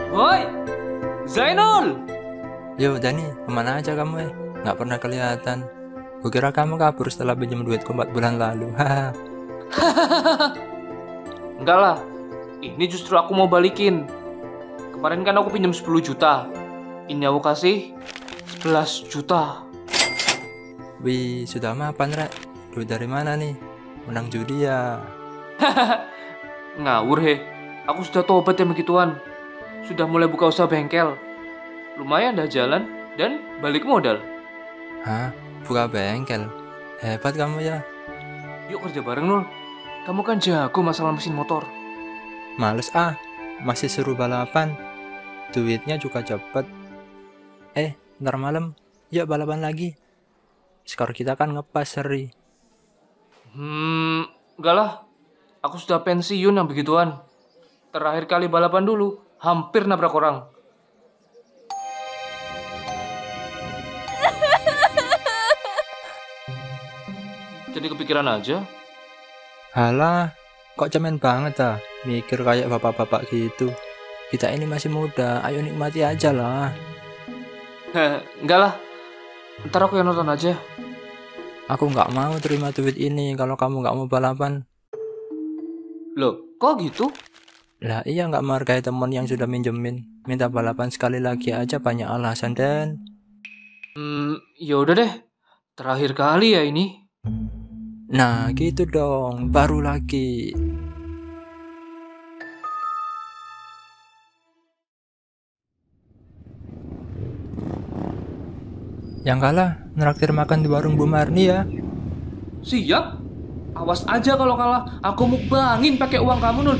Woi, Zainul! Yo Dani, kemana aja kamu Nggak pernah kelihatan. Kukira kamu kabur setelah pinjam duitku 4 bulan lalu. Haha. Enggak lah, ini justru aku mau balikin. Kemarin kan aku pinjam 10 juta. Ini aku kasih 11 juta. Wih, sudah mapan Rek? Duit dari mana nih? Menang judi ya? Ngawur he, aku sudah tobat ya begituan. Sudah mulai buka usaha bengkel. Lumayan dah jalan dan balik modal. Hah? Buka bengkel? Hebat kamu ya. Yuk kerja bareng Nul. Kamu kan jago masalah mesin motor. Males masih seru balapan. Duitnya juga cepet. Ntar malam, yuk balapan lagi. Skor kita kan ngepas seri. Enggak lah. Aku sudah pensiun yang begituan. Terakhir kali balapan dulu, hampir nabrak orang. Jadi kepikiran aja. Halah, kok cemen banget mikir kayak bapak-bapak gitu. Kita ini masih muda, ayo nikmati aja lah. Enggak lah. Ntar aku yang nonton aja. Aku nggak mau terima duit ini kalau kamu nggak mau balapan. Loh, kok gitu? Lah iya, nggak menghargai teman yang sudah minjemin. Minta balapan sekali lagi aja banyak alasan dan. Ya udah deh. Terakhir kali ya ini. Nah gitu dong, baru lagi. Yang kalah neraktir makan di warung Bu Marni ya. Siap. Awas aja kalau kalah. Aku mukbangin pakai uang kamu, Nun.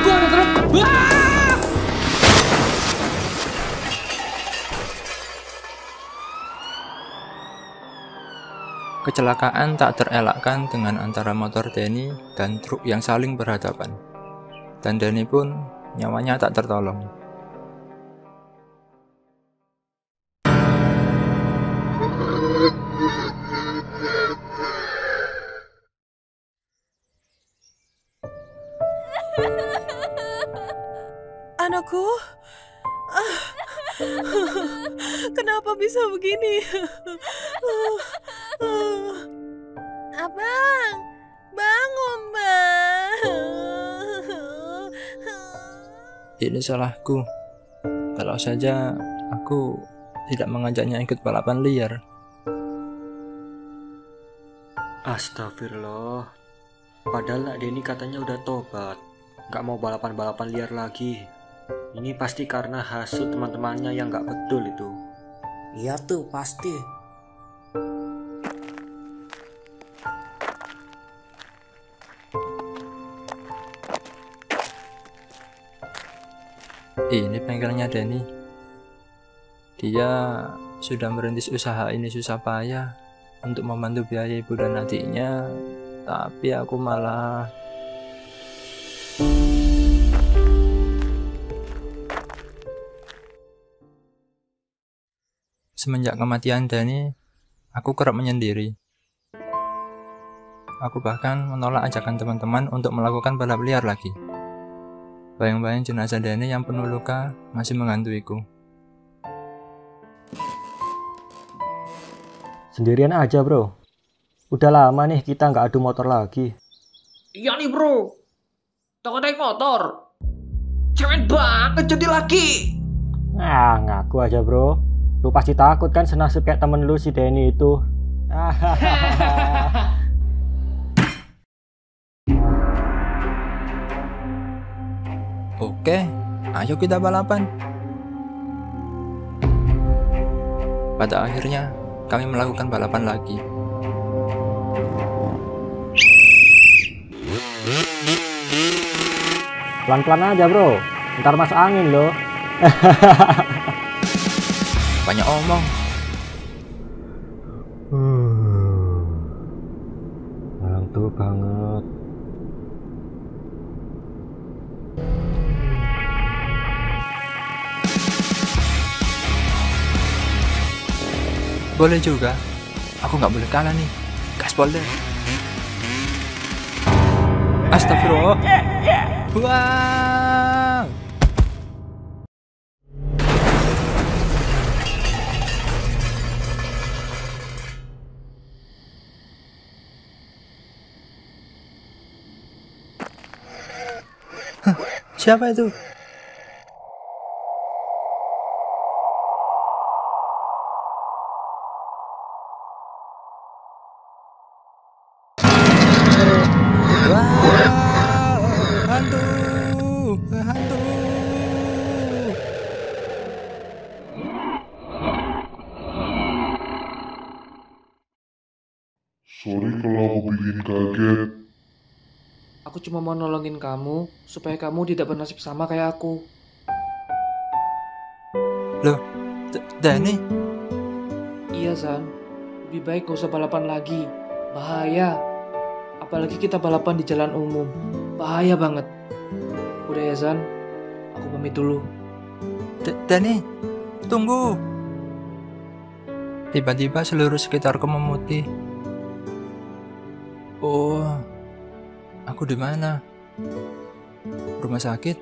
Gua ada truk. Wah! Kecelakaan tak terelakkan dengan antara motor Denny dan truk yang saling berhadapan. Dan Denny pun nyawanya tak tertolong. Anakku, kenapa bisa begini? Abang, bangun bang. Ini salahku. Kalau saja aku tidak mengajaknya ikut balapan liar. Astagfirullah. Padahal Nak Denny katanya udah tobat, gak mau balapan-balapan liar lagi. Ini pasti karena hasut teman-temannya yang gak betul itu. Iya tuh pasti. Ini bengkelnya Denny. Dia sudah merintis usaha ini susah payah untuk membantu biaya ibu dan adiknya, tapi aku malah. Semenjak kematian Denny, aku kerap menyendiri. Aku bahkan menolak ajakan teman-teman untuk melakukan balap liar lagi. Bayang-bayang jenazah Denny yang penuh luka masih menghantuiku. Sendirian aja bro. Udah lama nih kita gak adu motor lagi. Iya nih bro. Takut naik motor. Cewek banget jadi laki. Ngaku aja bro. Lu pasti takut kan senasib kayak temen lu si Denny itu. Oke, ayo kita balapan. Pada akhirnya, kami melakukan balapan lagi. Pelan-pelan aja bro. Ntar masuk angin loh. Banyak omong. Ngantuk banget. Boleh juga. Aku nggak boleh kalah nih. Gaspol deh. Astagfirullah. Wah. Hah, siapa itu? Wah, hantu, hantu. Sorry kalau aku bikin kaget. Aku cuma mau nolongin kamu supaya kamu tidak bernasib sama kayak aku. Loh, Dani? Iya, San. Lebih baik gak usah balapan lagi. Bahaya. Apalagi kita balapan di jalan umum. Bahaya banget. Udah ya, San. Aku pamit dulu. Dani, tunggu. Tiba-tiba seluruh sekitarku memutih. Oh, aku di mana? Rumah sakit?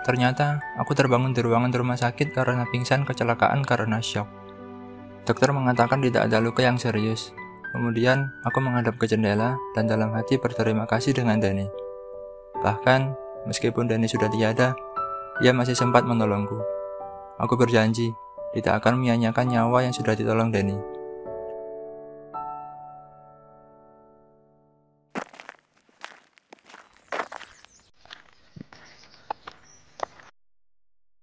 Ternyata aku terbangun di ruangan rumah sakit karena pingsan kecelakaan karena shock. Dokter mengatakan tidak ada luka yang serius. Kemudian aku menghadap ke jendela dan dalam hati berterima kasih dengan Dani. Bahkan meskipun Dani sudah tiada, ia masih sempat menolongku. Aku berjanji tidak akan menyia-nyiakan nyawa yang sudah ditolong Dani.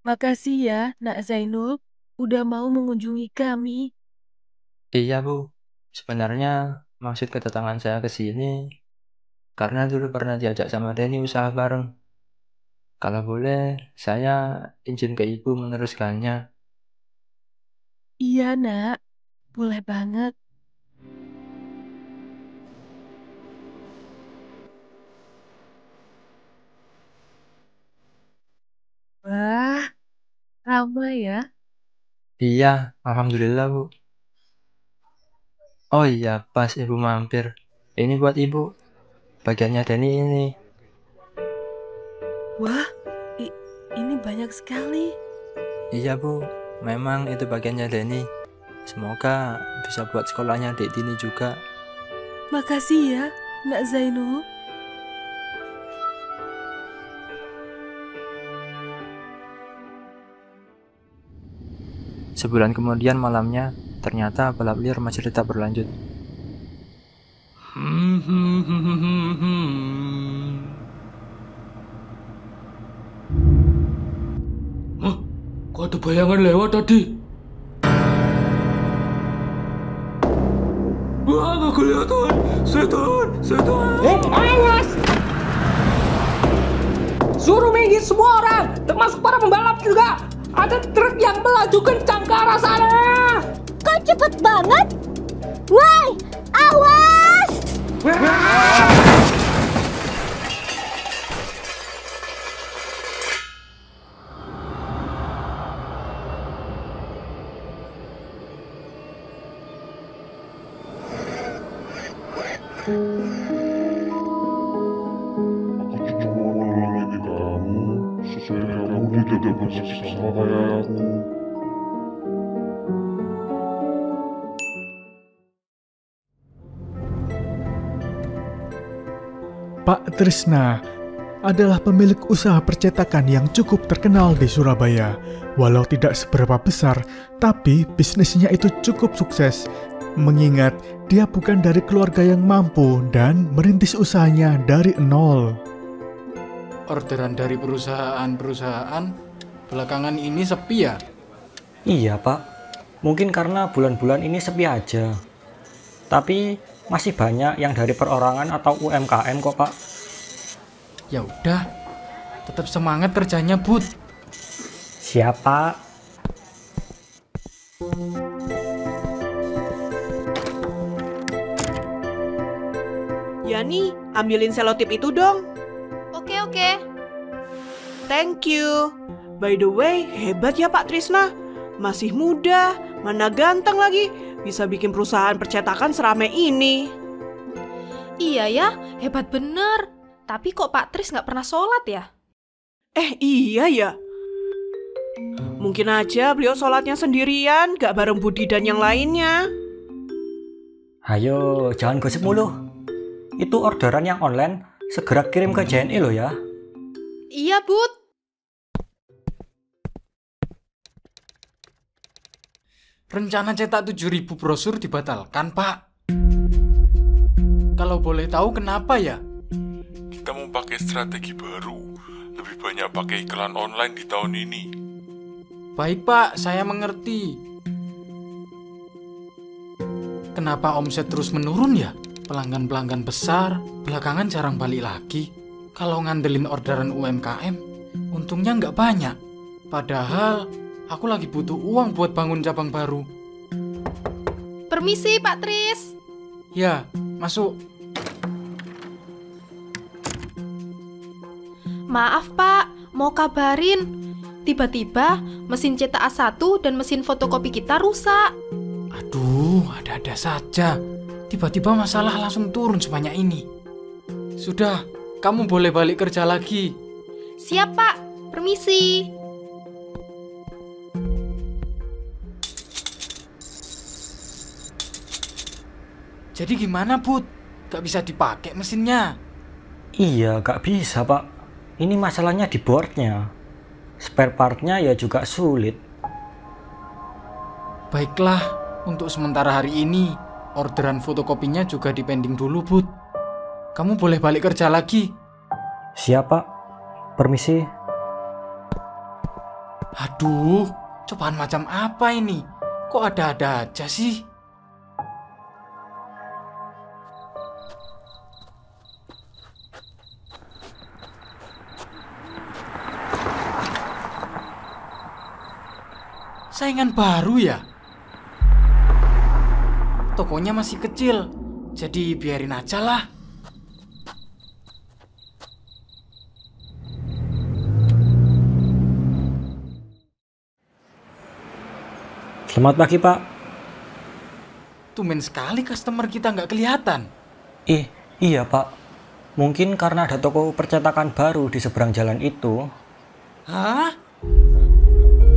Makasih ya, Nak Zainul, udah mau mengunjungi kami. Iya Bu, sebenarnya maksud kedatangan saya ke sini karena dulu pernah diajak sama Dani usaha bareng. Kalau boleh, saya izin ke Ibu meneruskannya. Iya, Nak. Boleh banget. Wah, ramai ya. Iya, alhamdulillah Bu. Oh iya, pas Ibu mampir. Ini buat Ibu, bagiannya Dani ini. Wah, ini banyak sekali. Iya Bu, memang itu bagiannya Dani. Semoga bisa buat sekolahnya Dek Dini juga. Makasih ya, Nak Zainul. Sebulan kemudian malamnya, ternyata balap liar masih tetap berlanjut. Hah? Kok ada bayangan lewat tadi? Wah, gak kelihatan. Setan, setan. Awas! Suruh minggir semua orang, termasuk para pembalap juga. Ada truk yang melaju kencang ke arah sana. Kok cepet banget? Woi, awas! Aku cuma mau nolongin kamu supaya kamu tidak bernasib sama kayak aku. Pak Trisna adalah pemilik usaha percetakan yang cukup terkenal di Surabaya. Walau tidak seberapa besar, tapi bisnisnya itu cukup sukses. Mengingat dia bukan dari keluarga yang mampu dan merintis usahanya dari nol. Orderan dari perusahaan-perusahaan belakangan ini sepi ya? Iya Pak, mungkin karena bulan-bulan ini sepi aja. Tapi masih banyak yang dari perorangan atau UMKM kok Pak. Ya udah, tetap semangat kerjanya Bud. Siap Pak. Dani, ambilin selotip itu dong. Oke. Thank you. By the way, hebat ya Pak Trisna. Masih muda, mana ganteng lagi. Bisa bikin perusahaan percetakan seramai ini. Iya ya, hebat bener. Tapi kok Pak Tris nggak pernah sholat ya? Iya ya. Mungkin aja beliau sholatnya sendirian, gak bareng Budi dan yang lainnya. Ayo, jangan gosip mulu. Itu orderan yang online, segera kirim ke JNE loh ya. Iya, Bud. Rencana cetak 7.000 brosur dibatalkan, Pak. Kalau boleh tahu kenapa ya? Kita mau pakai strategi baru. Lebih banyak pakai iklan online di tahun ini. Baik, Pak, saya mengerti. Kenapa omset terus menurun ya? Pelanggan-pelanggan besar, belakangan jarang balik lagi. Kalau ngandelin orderan UMKM, untungnya nggak banyak. Padahal, aku lagi butuh uang buat bangun cabang baru. Permisi, Pak Tris. Ya, masuk. Maaf, Pak. Mau kabarin. Tiba-tiba mesin cetak A1 dan mesin fotokopi kita rusak. Aduh, ada-ada saja. Tiba-tiba masalah langsung turun sebanyak ini. Sudah, kamu boleh balik kerja lagi. Siap, Pak. Permisi. Jadi gimana, Bud? Gak bisa dipakai mesinnya? Iya, gak bisa, Pak. Ini masalahnya di boardnya. Spare partnya ya juga sulit. Baiklah, untuk sementara hari ini, orderan fotokopinya juga dipending dulu, Bud. Kamu boleh balik kerja lagi. Siap, Pak. Permisi. Aduh, cobaan macam apa ini? Kok ada-ada aja sih? Saingan baru ya? Tokonya masih kecil, jadi biarin aja lah. Selamat pagi, Pak. Tumben sekali customer kita nggak kelihatan. Iya, Pak. Mungkin karena ada toko percetakan baru di seberang jalan itu. Hah?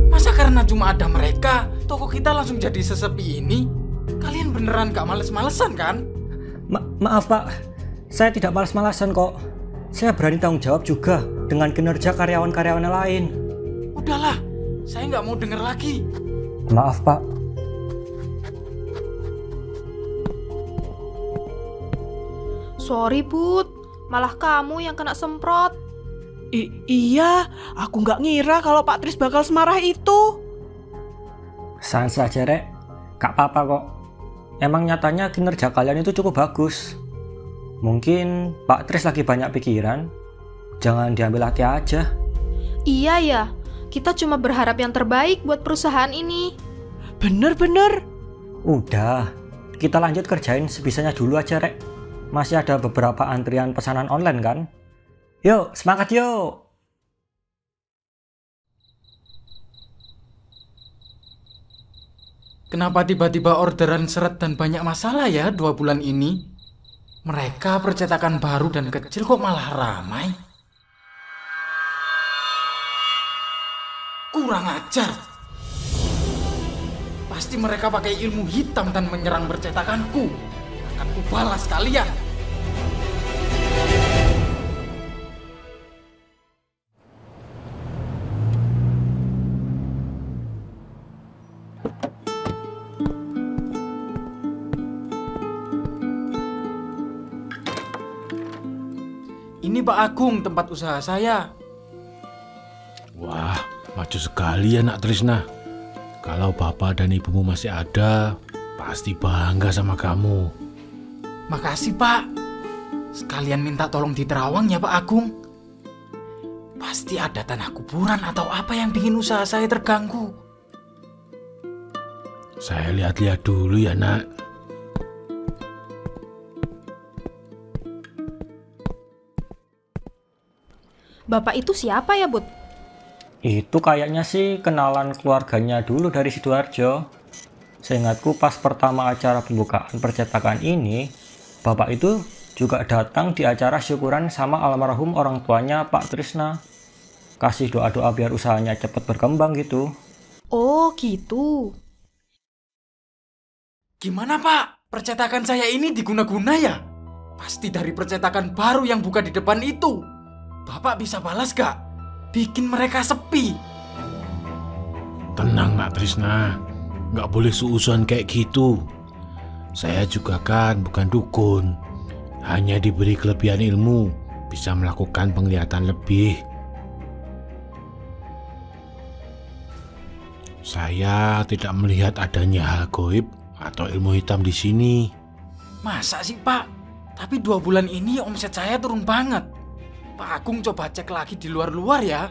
Masa karena cuma ada mereka, toko kita langsung jadi sesepi ini? Kalian beneran gak males-malesan kan? Maaf, Pak. Saya tidak males-malesan kok. Saya berani tanggung jawab juga dengan kinerja karyawan-karyawan lain. Udahlah, saya gak mau denger lagi. Maaf, Pak. Sorry, Bud. Malah kamu yang kena semprot. Iya, aku nggak ngira kalau Pak Tris bakal semarah itu. Sans aja, Rek. Gak apa-apa kok. Emang nyatanya kinerja kalian itu cukup bagus. Mungkin Pak Tris lagi banyak pikiran. Jangan diambil hati aja. Iya ya, kita cuma berharap yang terbaik buat perusahaan ini. Bener. Udah, kita lanjut kerjain sebisanya dulu aja, Rek. Masih ada beberapa antrian pesanan online kan? Yuk, semangat yuk! Kenapa tiba-tiba orderan seret dan banyak masalah ya 2 bulan ini? Mereka percetakan baru dan kecil kok malah ramai? Kurang ajar! Pasti mereka pakai ilmu hitam dan menyerang percetakanku. Akan kubalas kalian! Ini Pak Agung, tempat usaha saya. Wah, maju sekali ya Nak Trisna. Kalau bapak dan ibumu masih ada, pasti bangga sama kamu. Makasih Pak. Sekalian minta tolong diterawang ya Pak Agung. Pasti ada tanah kuburan atau apa yang bikin usaha saya terganggu. Saya lihat-lihat dulu ya Nak. Bapak itu siapa ya, Bud? Itu kayaknya sih kenalan keluarganya dulu dari Sidoarjo. Seingatku pas pertama acara pembukaan percetakan ini, bapak itu juga datang di acara syukuran sama almarhum orang tuanya Pak Trisna. Kasih doa-doa biar usahanya cepat berkembang gitu. Oh, gitu. Gimana, Pak? Percetakan saya ini diguna-guna ya? Pasti dari percetakan baru yang buka di depan itu. Bapak bisa balas gak? Bikin mereka sepi. Tenang, Nak Trisna. Nggak boleh suuzon kayak gitu. Saya juga kan bukan dukun. Hanya diberi kelebihan ilmu, bisa melakukan penglihatan lebih. Saya tidak melihat adanya hal gaib atau ilmu hitam di sini. Masa sih, Pak? Tapi 2 bulan ini omset saya turun banget. Pak Agung coba cek lagi di luar-luar ya.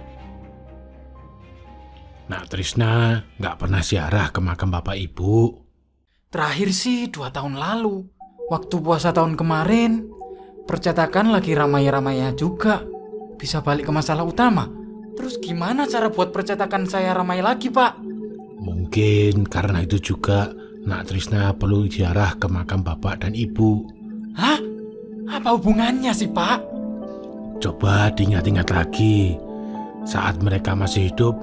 Nak Trisna nggak pernah ziarah ke makam bapak ibu. Terakhir sih 2 tahun lalu. Waktu puasa tahun kemarin, percetakan lagi ramai-ramainya juga. Bisa balik ke masalah utama. Terus gimana cara buat percetakan saya ramai lagi, Pak? Mungkin karena itu juga Nak Trisna perlu ziarah ke makam bapak dan ibu. Hah? Apa hubungannya sih, Pak? Coba diingat-ingat lagi. Saat mereka masih hidup,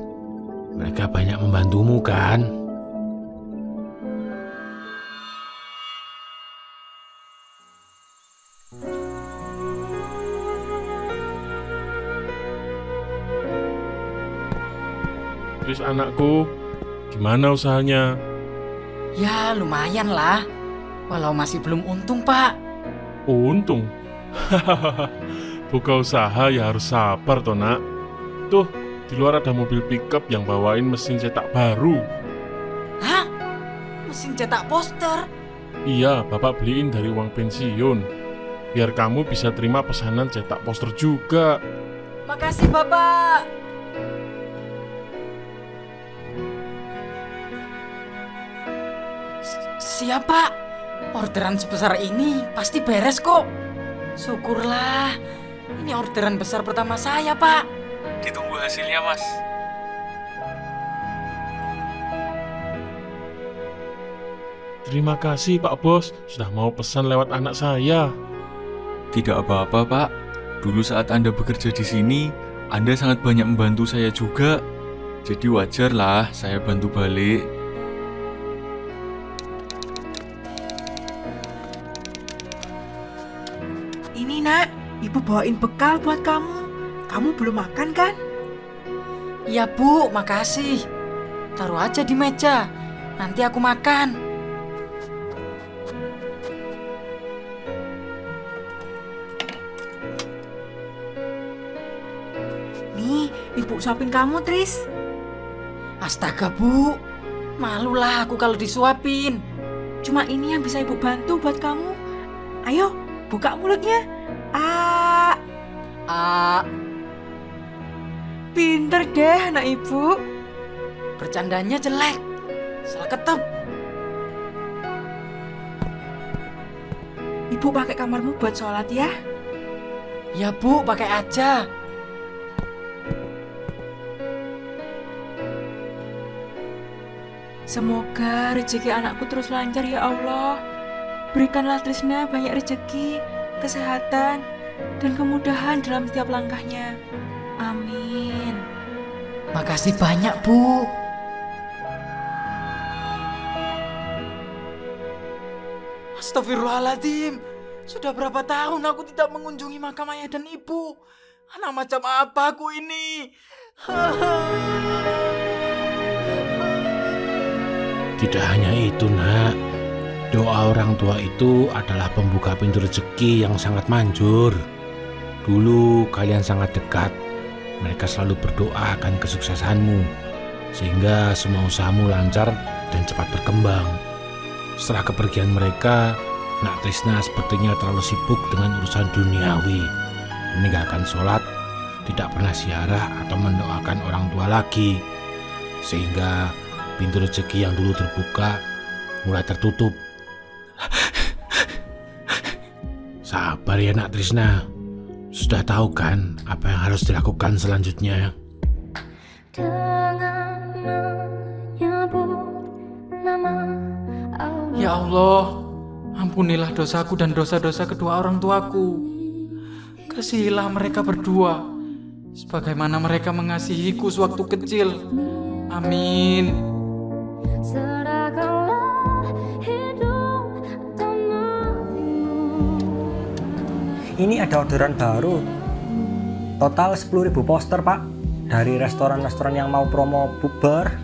mereka banyak membantumu kan? Terus anakku, gimana usahanya? Ya lumayan lah. Walau masih belum untung, Pak. Untung? Buka usaha ya harus sabar toh, Nak. Tuh, di luar ada mobil pickup yang bawain mesin cetak baru. Hah? Mesin cetak poster? Iya, Bapak beliin dari uang pensiun. Biar kamu bisa terima pesanan cetak poster juga. Makasih, Bapak. Siap, Pak. Orderan sebesar ini pasti beres kok. Syukurlah. Ini orderan besar pertama saya, Pak. Ditunggu hasilnya, Mas. Terima kasih, Pak Bos. Sudah mau pesan lewat anak saya. Tidak apa-apa, Pak. Dulu saat Anda bekerja di sini, Anda sangat banyak membantu saya juga. Jadi wajarlah saya bantu balik. Ini, Nak, Ibu bawain bekal buat kamu. Kamu belum makan kan? Iya, Bu, makasih. Taruh aja di meja. Nanti aku makan. Nih, Ibu suapin kamu, Tris. Astaga, Bu. Malulah aku kalau disuapin. Cuma ini yang bisa Ibu bantu buat kamu. Ayo, buka mulutnya. Pinter deh anak Ibu. Bercandanya jelek. Salah ketep. Ibu pakai kamarmu buat sholat ya. Ya, Bu, pakai aja. Semoga rezeki anakku terus lancar ya Allah. Berikanlah Trisna banyak rezeki, kesehatan, dan kemudahan dalam setiap langkahnya. Amin. Makasih banyak, Bu. Astagfirullahaladzim. Sudah berapa tahun aku tidak mengunjungi makam ayah dan ibu. Anak macam apa aku ini? Tidak hanya itu, Nak. Doa orang tua itu adalah pembuka pintu rezeki yang sangat manjur. Dulu kalian sangat dekat. Mereka selalu berdoa akan kesuksesanmu, sehingga semua usahamu lancar dan cepat berkembang. Setelah kepergian mereka, Nak Trisna sepertinya terlalu sibuk dengan urusan duniawi, meninggalkan sholat, tidak pernah ziarah atau mendoakan orang tua lagi, sehingga pintu rezeki yang dulu terbuka mulai tertutup. Sabar ya, Nak Trisna. Sudah tahu kan apa yang harus dilakukan selanjutnya? Ya Allah, ampunilah dosaku dan dosa-dosa kedua orang tuaku. Kasihilah mereka berdua, sebagaimana mereka mengasihiku sewaktu kecil. Amin. Ini ada orderan baru. Total 10.000 poster, Pak. Dari restoran-restoran yang mau promo bukber.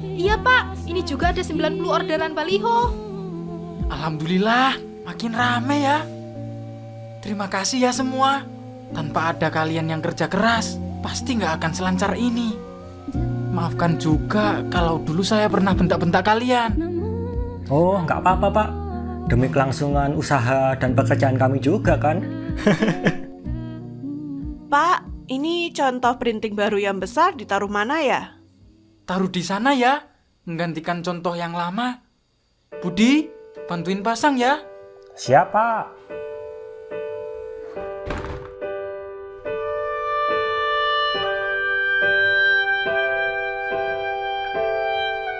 Iya, Pak. Ini juga ada 90 orderan baliho. Alhamdulillah, makin rame ya. Terima kasih ya semua. Tanpa ada kalian yang kerja keras, pasti nggak akan selancar ini. Maafkan juga kalau dulu saya pernah bentak-bentak kalian. Oh, nggak apa-apa, Pak. Demi kelangsungan usaha dan pekerjaan kami juga kan. Pak, ini contoh printing baru yang besar ditaruh mana ya? Taruh di sana ya, menggantikan contoh yang lama. Budi, bantuin pasang ya. Siap, Pak.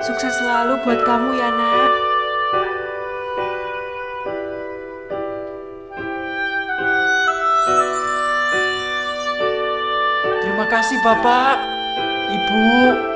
Sukses selalu buat kamu ya, Nak. Terima kasih Bapak, Ibu.